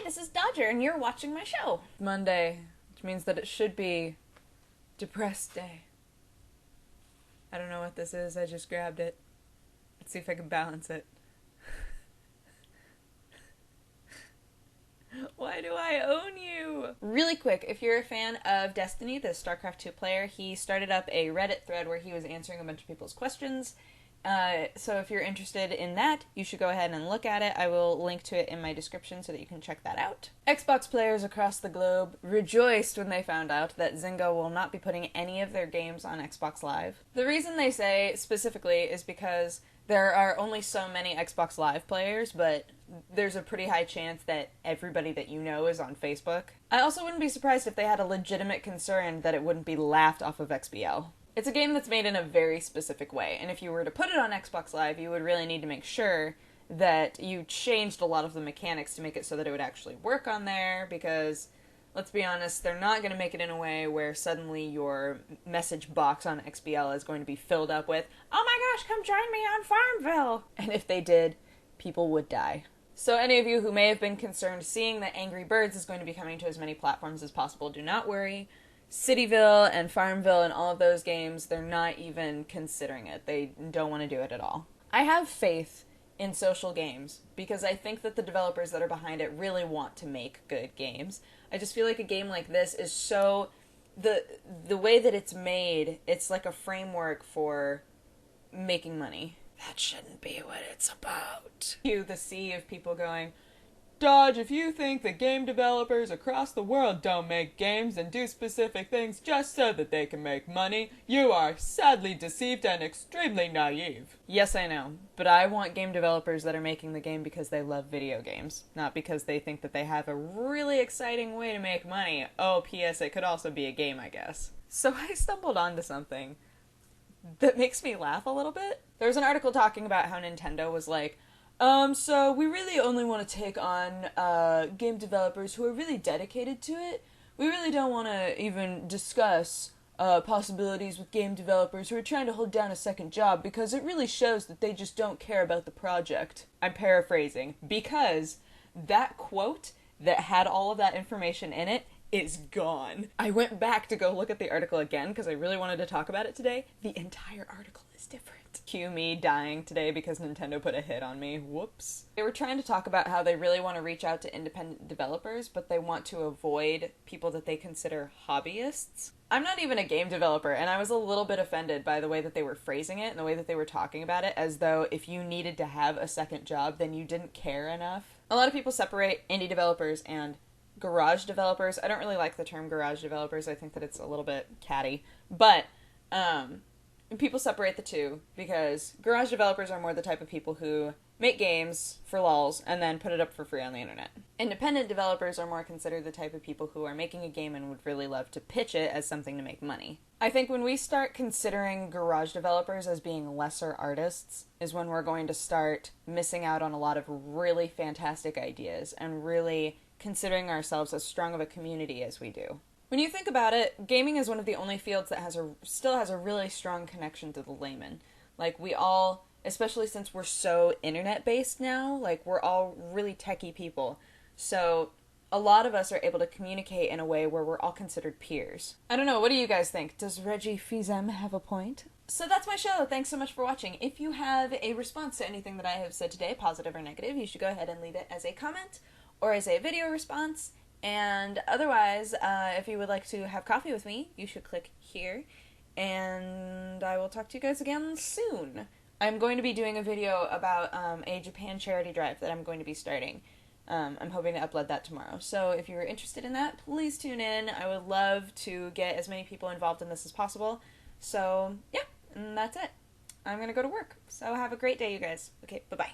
this is Dodger, and you're watching my show. Monday, which means that it should be Depressed Day. I don't know what this is, I just grabbed it. Let's see if I can balance it. Why do I own you? Really quick, if you're a fan of Destiny, the StarCraft 2 player, he started up a Reddit thread where he was answering a bunch of people's questions. So if you're interested in that, you should go ahead and look at it. I will link to it in my description so that you can check that out. Xbox players across the globe rejoiced when they found out that Zynga will not be putting any of their games on Xbox Live. The reason they say specifically is because there are only so many Xbox Live players, but there's a pretty high chance that everybody that you know is on Facebook. I also wouldn't be surprised if they had a legitimate concern that it wouldn't be laughed off of XBL. It's a game that's made in a very specific way, and if you were to put it on Xbox Live, you would really need to make sure that you changed a lot of the mechanics to make it so that it would actually work on there, because, let's be honest, they're not going to make it in a way where suddenly your message box on XBL is going to be filled up with, "Oh my gosh, come join me on Farmville!" And if they did, people would die. So any of you who may have been concerned seeing that Angry Birds is going to be coming to as many platforms as possible, do not worry. Cityville and Farmville and all of those games, they're not even considering it. They don't want to do it at all. I have faith in social games because I think that the developers that are behind it really want to make good games. I just feel like a game like this is so... The way that it's made, it's like a framework for making money. That shouldn't be what it's about. The sea of people going, "Dodge, if you think that game developers across the world don't make games and do specific things just so that they can make money, you are sadly deceived and extremely naive." Yes, I know, but I want game developers that are making the game because they love video games, not because they think that they have a really exciting way to make money. Oh, P.S. it could also be a game, I guess. So I stumbled onto something that makes me laugh a little bit. There was an article talking about how Nintendo was like, so we really only want to take on game developers who are really dedicated to it. We really don't want to even discuss possibilities with game developers who are trying to hold down a second job because it really shows that they just don't care about the project. I'm paraphrasing, because that quote that had all of that information in it is gone. I went back to go look at the article again because I really wanted to talk about it today. The entire article is different. Cue me dying today because Nintendo put a hit on me. Whoops. They were trying to talk about how they really want to reach out to independent developers, but they want to avoid people that they consider hobbyists. I'm not even a game developer, and I was a little bit offended by the way that they were phrasing it and the way that they were talking about it, as though if you needed to have a second job, then you didn't care enough. A lot of people separate indie developers and garage developers. I don't really like the term garage developers. I think that it's a little bit catty. But people separate the two because garage developers are more the type of people who make games for lulz and then put it up for free on the internet. Independent developers are more considered the type of people who are making a game and would really love to pitch it as something to make money. I think when we start considering garage developers as being lesser artists is when we're going to start missing out on a lot of really fantastic ideas and really considering ourselves as strong of a community as we do. When you think about it, gaming is one of the only fields that still has a really strong connection to the layman. Like, we all, especially since we're so internet-based now, like, we're all really techie people. So a lot of us are able to communicate in a way where we're all considered peers. I don't know, what do you guys think? Does Reggie Fils-Aime have a point? So that's my show. Thanks so much for watching. If you have a response to anything that I have said today, positive or negative, you should go ahead and leave it as a comment or as a video response. And otherwise, if you would like to have coffee with me, you should click here. And I will talk to you guys again soon. I'm going to be doing a video about a Japan charity drive that I'm going to be starting. I'm hoping to upload that tomorrow. So if you're interested in that, please tune in. I would love to get as many people involved in this as possible. So, yeah, and that's it. I'm going to go to work. So have a great day, you guys. Okay, bye-bye.